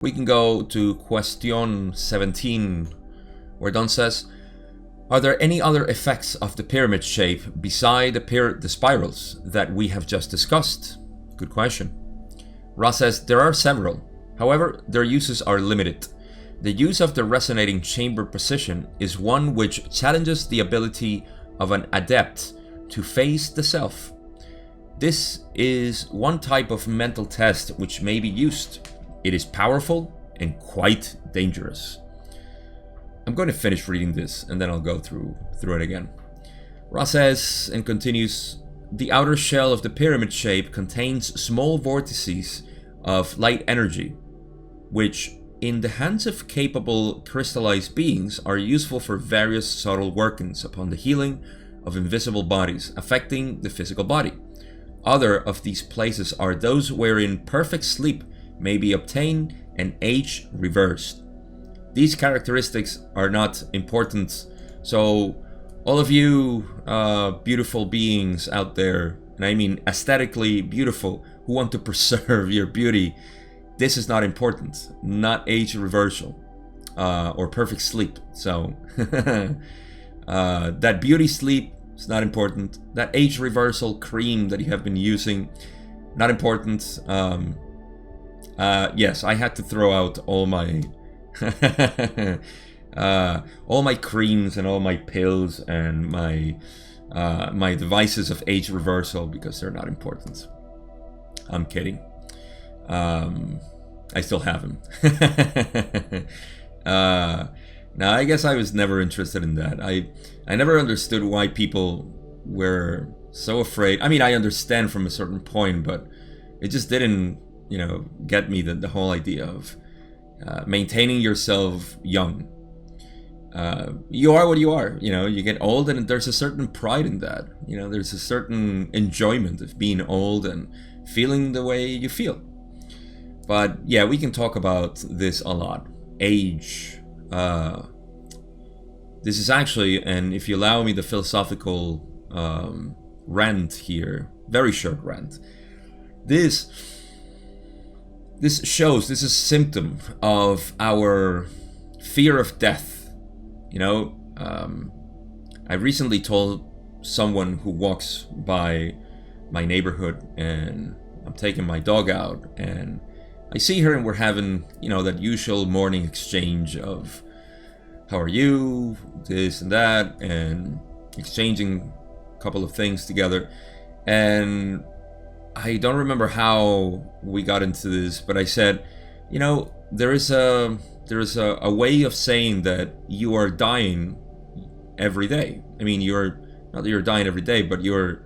We can go to question 17, where Don says, are there any other effects of the pyramid shape beside the spirals that we have just discussed? Good question. Ra says, there are several. However, their uses are limited. The use of the resonating chamber position is one which challenges the ability of an adept to face the self. This is one type of mental test which may be used. It is powerful and quite dangerous. I'm going to finish reading this and then I'll go through it again. Ra says and continues, the outer shell of the pyramid shape contains small vortices of light energy, which in the hands of capable crystallized beings are useful for various subtle workings upon the healing of invisible bodies affecting the physical body. Other of these places are those wherein perfect sleep may be obtained and age reversed. These characteristics are not important, so all of you beautiful beings out there, and I mean aesthetically beautiful, who want to preserve your beauty, this is not important. Not age reversal or perfect sleep. So that beauty sleep is not important. That age reversal cream that you have been using, not important. Yes, I had to throw out all my all my creams and all my pills and my my devices of age reversal because they're not important. I'm kidding. I still have them. Now, I guess I was never interested in that. I never understood why people were so afraid. I mean, I understand from a certain point, but it just didn't, get me the whole idea of maintaining yourself young. You are what you are. You get old, and there's a certain pride in that. There's a certain enjoyment of being old and feeling the way you feel. But yeah, we can talk about this a lot. Age. This is actually, and if you allow me the philosophical rant here, very short rant. This shows, this is a symptom of our fear of death. I recently told someone who walks by my neighborhood, and I'm taking my dog out, and I see her, and we're having, that usual morning exchange of how are you, this and that, and exchanging a couple of things together. And I don't remember how we got into this, but I said, there is a way of saying that you are dying every day. I mean, not that you're dying every day, but you're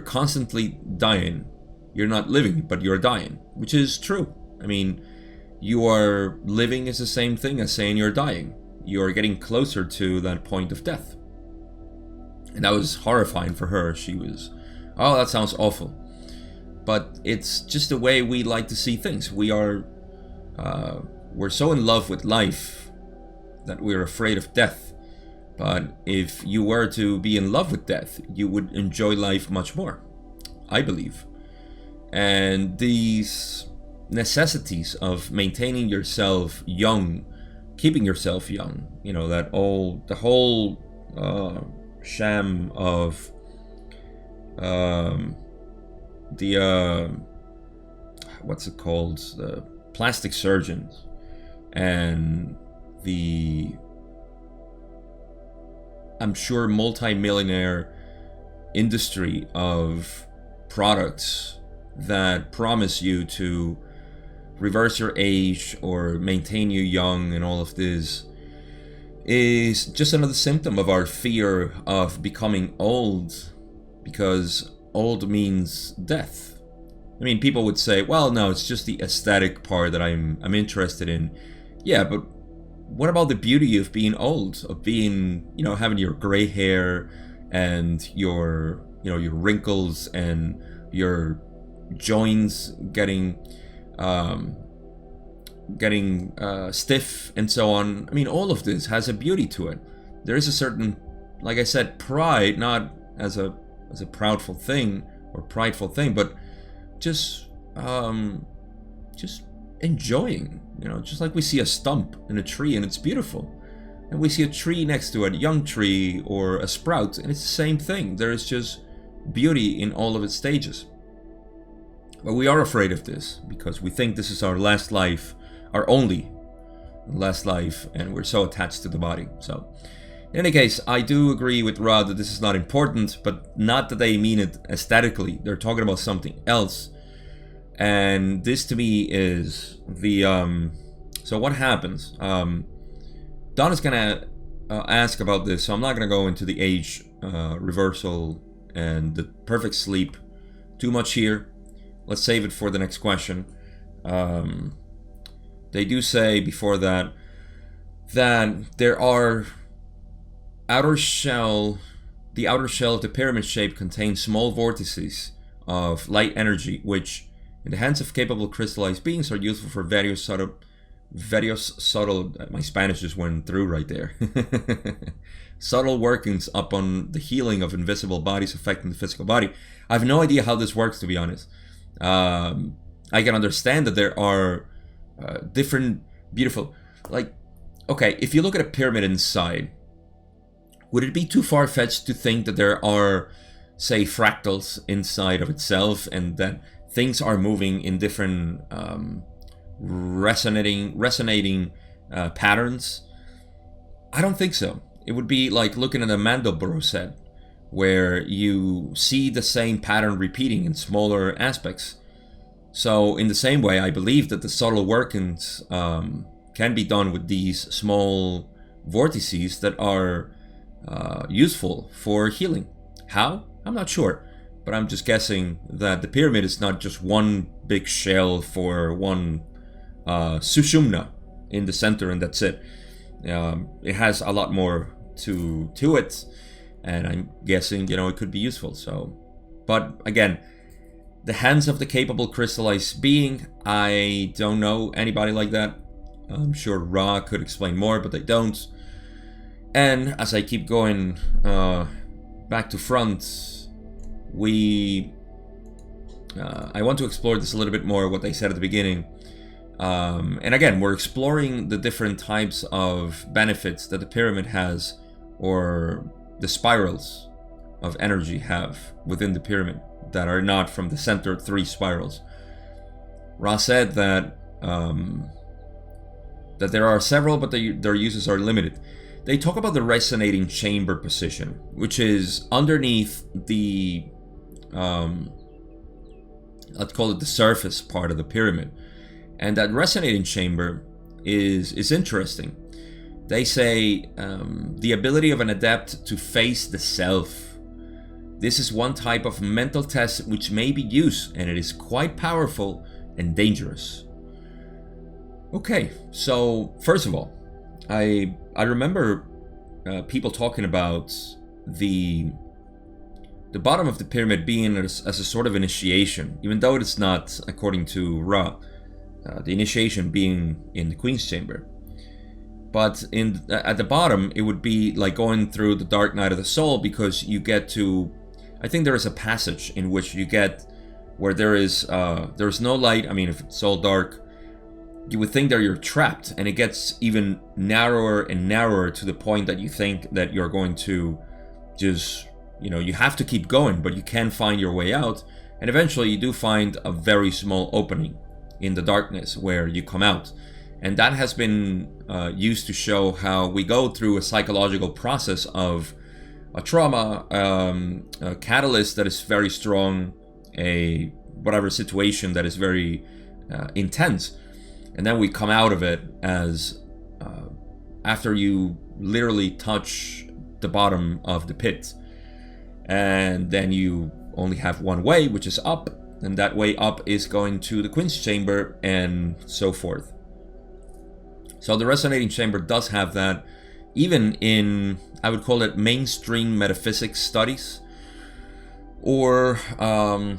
constantly dying. You're not living, but you're dying, which is true. I mean, you are living is the same thing as saying you're dying. You are getting closer to that point of death. And that was horrifying for her. She was, oh, that sounds awful. But it's just the way we like to see things. We're so in love with life that we're afraid of death. But if you were to be in love with death, you would enjoy life much more, I believe. And these necessities of maintaining yourself young, keeping yourself young, the whole sham of what's it called, the plastic surgeons and the, I'm sure, multi-millionaire industry of products that promise you to reverse your age or maintain you young, and all of this is just another symptom of our fear of becoming old, because old means death. I mean, people would say, well, no, it's just the aesthetic part that I'm interested in. Yeah, but what about the beauty of being old, of being, having your gray hair and your wrinkles and your joints getting stiff and so on. I mean, all of this has a beauty to it. There is a certain, like I said, pride, not as a proudful thing or prideful thing, but just enjoying just like we see a stump in a tree and it's beautiful. And we see a tree next to it, a young tree or a sprout, and it's the same thing. There is just beauty in all of its stages. But we are afraid of this because we think this is our last life, our only last life, and we're so attached to the body. So, in any case, I do agree with Rod that this is not important, but not that they mean it aesthetically. They're talking about something else. And this to me is the... So what happens? Don is going to ask about this, so I'm not going to go into the age reversal and the perfect sleep too much here. Let's save it for the next question. They do say before that there are the outer shell of the pyramid shape contains small vortices of light energy, which in the hands of capable crystallized beings are useful for various subtle, my Spanish just went through right there. Subtle workings upon the healing of invisible bodies affecting the physical body. I have no idea how this works, to be honest. I can understand that there are different beautiful, okay, if you look at a pyramid inside, would it be too far-fetched to think that there are, say, fractals inside of itself and that things are moving in different resonating patterns? I don't think so. It would be like looking at a Mandelbrot set where you see the same pattern repeating in smaller aspects. So in the same way, I believe that the subtle workings can be done with these small vortices that are useful for healing. How? I'm not sure, but I'm just guessing that the pyramid is not just one big shell for one sushumna in the center and that's it. It has a lot more to it, and I'm guessing it could be useful. So, but again, the hands of the capable crystallized being, I don't know anybody like that. I'm sure Ra could explain more, but they don't. And as I keep going back to front, I want to explore this a little bit more, what they said at the beginning. And again, we're exploring the different types of benefits that the pyramid has, or the spirals of energy have within the pyramid that are not from the center 3 spirals. Ra said that that there are several, but their uses are limited. They talk about the resonating chamber position, which is underneath the let's call it the surface part of the pyramid. And that resonating chamber is interesting. They say the ability of an adept to face the self. This is one type of mental test which may be used, and it is quite powerful and dangerous. Okay, so first of all, I remember people talking about the bottom of the pyramid being as a sort of initiation, even though it's not, according to Ra. The initiation being in the Queen's Chamber. But at the bottom, it would be like going through the dark night of the soul, because you get to... I think there is a passage in which you get where there's no light. I mean, if it's all dark, you would think that you're trapped, and it gets even narrower and narrower to the point that you think that you're going to just... you have to keep going, but you can't find your way out. And eventually you do find a very small opening in the darkness where you come out, and that has been used to show how we go through a psychological process of a trauma, a catalyst that is very strong, a whatever situation that is very intense, and then we come out of it as after you literally touch the bottom of the pit, and then you only have one way, which is up. And that way up is going to the Queen's Chamber and so forth. So the resonating chamber does have that, even in, I would call it mainstream metaphysics studies, or I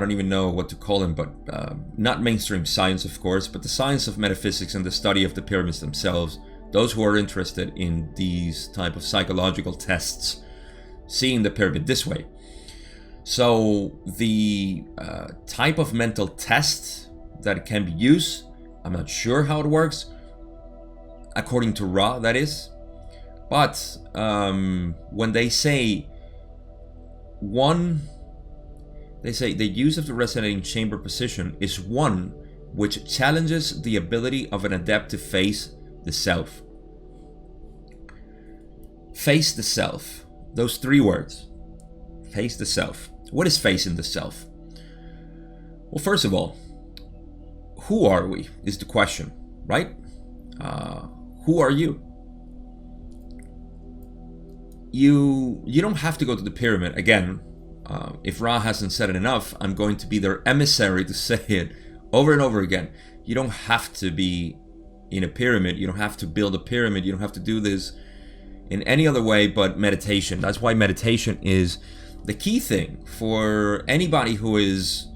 don't even know what to call them, but not mainstream science, of course, but the science of metaphysics and the study of the pyramids themselves. Those who are interested in these type of psychological tests, seeing the pyramid this way. So the type of mental test that can be used I'm not sure how it works, according to Ra, that is. But when they say one, they say the use of the resonating chamber position is one which challenges the ability of an adept to face the self. Face the self. Those 3 words. Face the self. What is facing the self? Well, first of all, who are we is the question, right? Who are you? You don't have to go to the pyramid. Again, if Ra hasn't said it enough, I'm going to be their emissary to say it over and over again. You don't have to be in a pyramid. You don't have to build a pyramid. You don't have to do this in any other way but meditation. That's why meditation is the key thing for anybody who is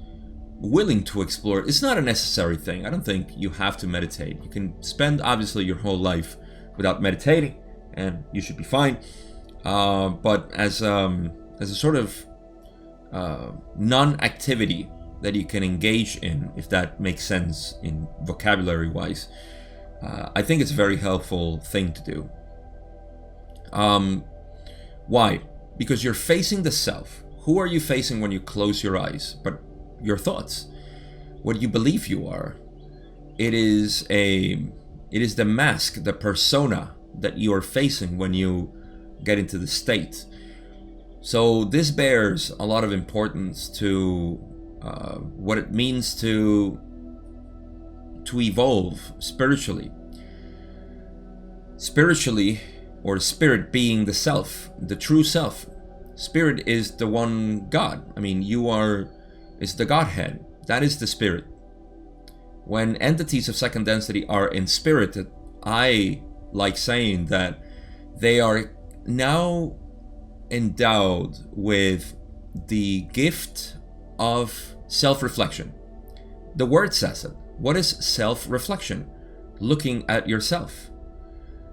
willing to explore. It's not a necessary thing. I don't think you have to meditate. You can spend obviously your whole life without meditating and you should be fine. But as a sort of non-activity that you can engage in, if that makes sense in vocabulary wise, I think it's a very helpful thing to do. Why? Because you're facing the self. Who are you facing when you close your eyes? But your thoughts, what you believe you are. It is the mask, the persona that you are facing when you get into the state. So this bears a lot of importance to what it means to evolve spiritually. Spiritually, or spirit being the self, the true self. Spirit is the one God. I mean, it's the Godhead. That is the spirit. When entities of second density are inspirited, I like saying that they are now endowed with the gift of self-reflection. The word says it. What is self-reflection? Looking at yourself.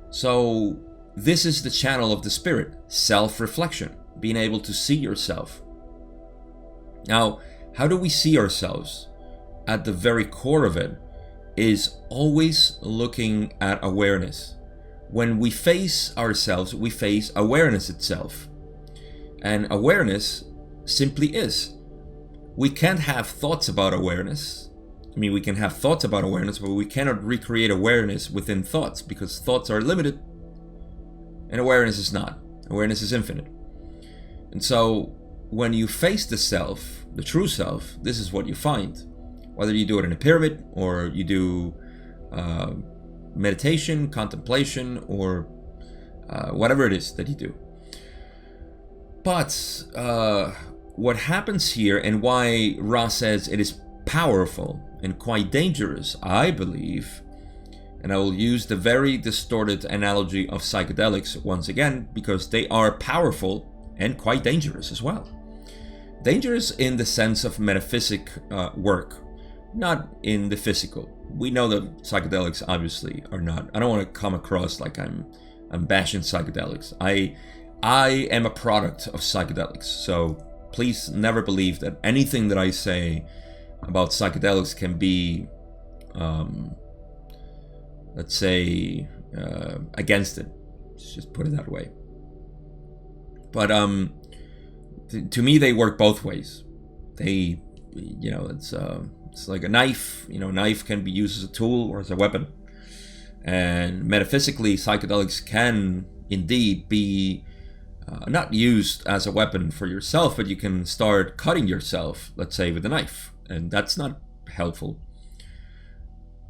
So this is the channel of the spirit, self-reflection, being able to see yourself. Now, how do we see ourselves? At the very core of it is always looking at awareness. When we face ourselves, we face awareness itself. And awareness simply is. We can't have thoughts about awareness. I mean, we can have thoughts about awareness, but we cannot recreate awareness within thoughts because thoughts are limited and awareness is not. Awareness is infinite. And so when you face the self, the true self, this is what you find. Whether you do it in a pyramid or you do meditation, contemplation, or whatever it is that you do. But what happens here, and why Ra says it is powerful and quite dangerous, I believe, and I will use the very distorted analogy of psychedelics once again, because they are powerful and quite dangerous as well. Dangerous in the sense of metaphysic work, not in the physical. We know that psychedelics obviously are not. I don't want to come across like I'm bashing psychedelics. I am a product of psychedelics, so please never believe that anything that I say about psychedelics can be, let's say, against it. Let's just put it that way. But to me, they work both ways. They, it's like a knife. A knife can be used as a tool or as a weapon. And metaphysically, psychedelics can indeed be not used as a weapon for yourself, but you can start cutting yourself, let's say, with a knife. And that's not helpful.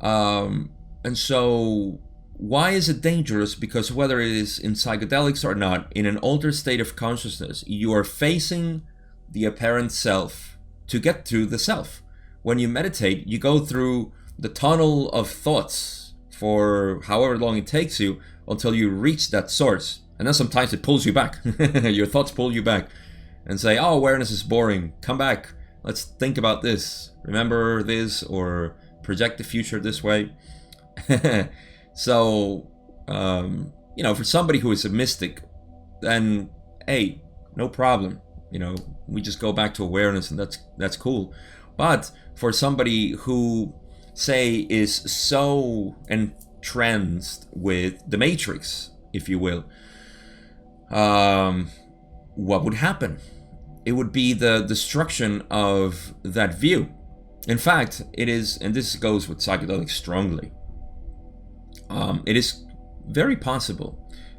And so, why is it dangerous? Because whether it is in psychedelics or not, in an altered state of consciousness, you are facing the apparent self to get to the self. When you meditate, you go through the tunnel of thoughts for however long it takes you until you reach that source. And then sometimes it pulls you back. Your thoughts pull you back and say, oh, awareness is boring. Come back. Let's think about this. Remember this, or project the future this way. So, for somebody who is a mystic, then, hey, no problem. We just go back to awareness, and that's cool. But for somebody who say, is so entranced with the Matrix, if you will, what would happen? It would be the destruction of that view. In fact, it is, and this goes with psychedelics strongly, it is very possible.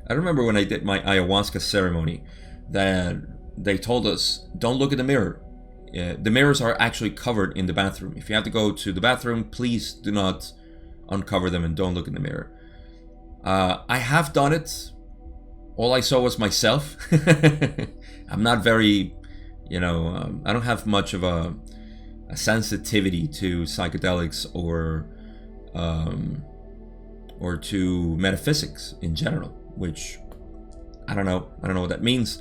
I remember when I did my ayahuasca ceremony that they told us, don't look in the mirror. The mirrors are actually covered in the bathroom. If you have to go to the bathroom, please do not uncover them and don't look in the mirror. I have done it. All I saw was myself. I'm not very, I don't have much of a sensitivity to psychedelics or to metaphysics in general, which I don't know what that means,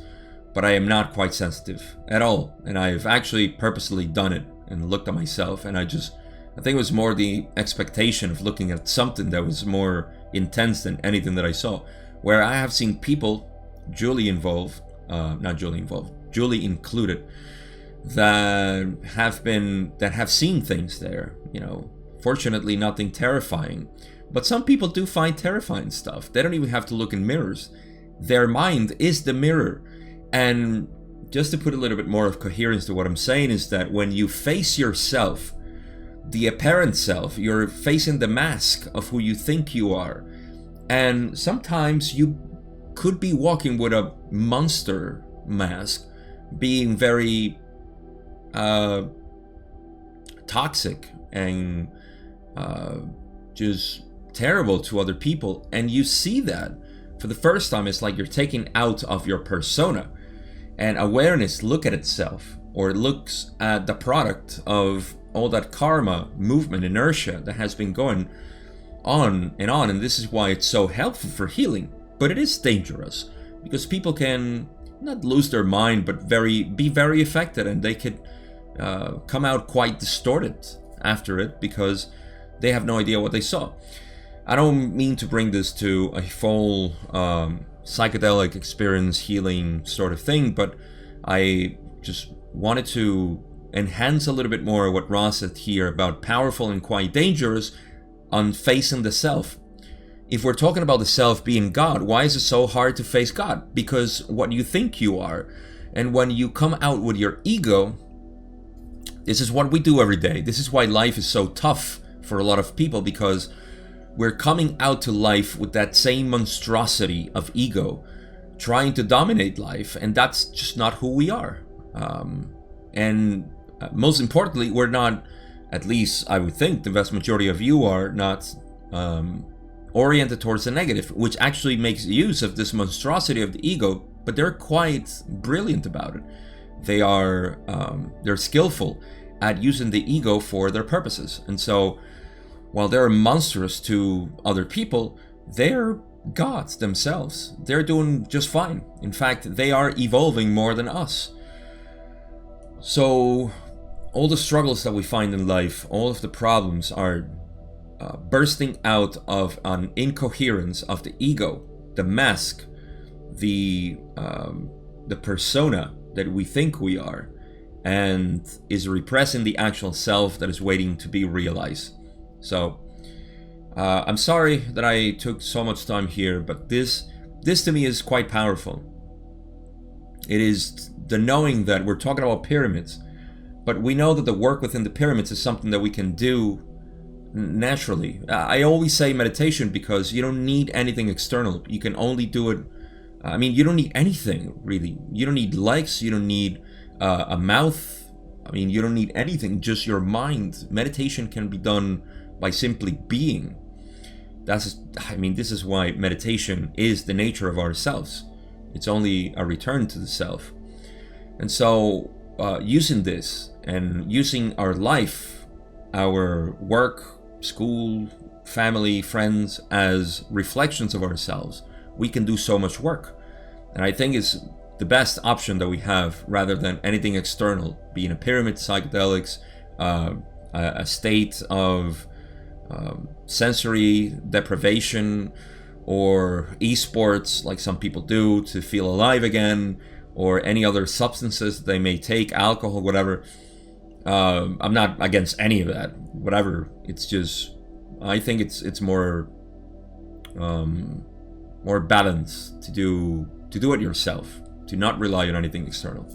but I am not quite sensitive at all. And I've actually purposely done it and looked at myself, and I think it was more the expectation of looking at something that was more intense than anything that I saw. Where I have seen people, Julie included, that have seen things there. Fortunately, nothing terrifying. But some people do find terrifying stuff. They don't even have to look in mirrors. Their mind is the mirror. And just to put a little bit more of coherence to what I'm saying is that when you face yourself, the apparent self, you're facing the mask of who you think you are. And sometimes you could be walking with a monster mask, being very toxic and just terrible to other people. And you see that for the first time. It's like you're taken out of your persona, and awareness look at itself, or it looks at the product of all that karma, movement, inertia that has been going on. And this is why it's so helpful for healing. But it is dangerous because people can not lose their mind, but be very affected, and they could come out quite distorted after it because they have no idea what they saw. I don't mean to bring this to a full psychedelic experience healing sort of thing, but I just wanted to enhance a little bit more what Ross said here about powerful and quite dangerous on facing the self. If we're talking about the self being God, why is it so hard to face God? Because what you think you are, and when you come out with your ego, this is what we do every day. This is why life is so tough for a lot of people, because we're coming out to life with that same monstrosity of ego, trying to dominate life, and that's just not who we are. And most importantly, we're not, at least I would think the vast majority of you are not oriented towards the negative, which actually makes use of this monstrosity of the ego, but they're quite brilliant about it. They're skillful at using the ego for their purposes. And so while they're monstrous to other people, they're gods themselves. They're doing just fine. In fact, they are evolving more than us. So all the struggles that we find in life, all of the problems are bursting out of an incoherence of the ego, the mask, the persona that we think we are, and is repressing the actual self that is waiting to be realized. So I'm sorry that I took so much time here, but this to me is quite powerful. It is the knowing that we're talking about pyramids, but we know that the work within the pyramids is something that we can do naturally. I always say meditation because you don't need anything external. You can only do it. You don't need anything really. You don't need legs. You don't need a mouth. You don't need anything. Just your mind. Meditation can be done by simply being. This is why meditation is the nature of ourselves. It's only a return to the self. And so using this and using our life, our work, school, family, friends as reflections of ourselves, we can do so much work. And I think it's the best option that we have rather than anything external, being a pyramid, psychedelics, a state of sensory deprivation, or esports like some people do to feel alive again, or any other substances they may take, alcohol, whatever. I'm not against any of that. whatever. It's just, I think it's more more balanced to do it yourself, to not rely on anything external.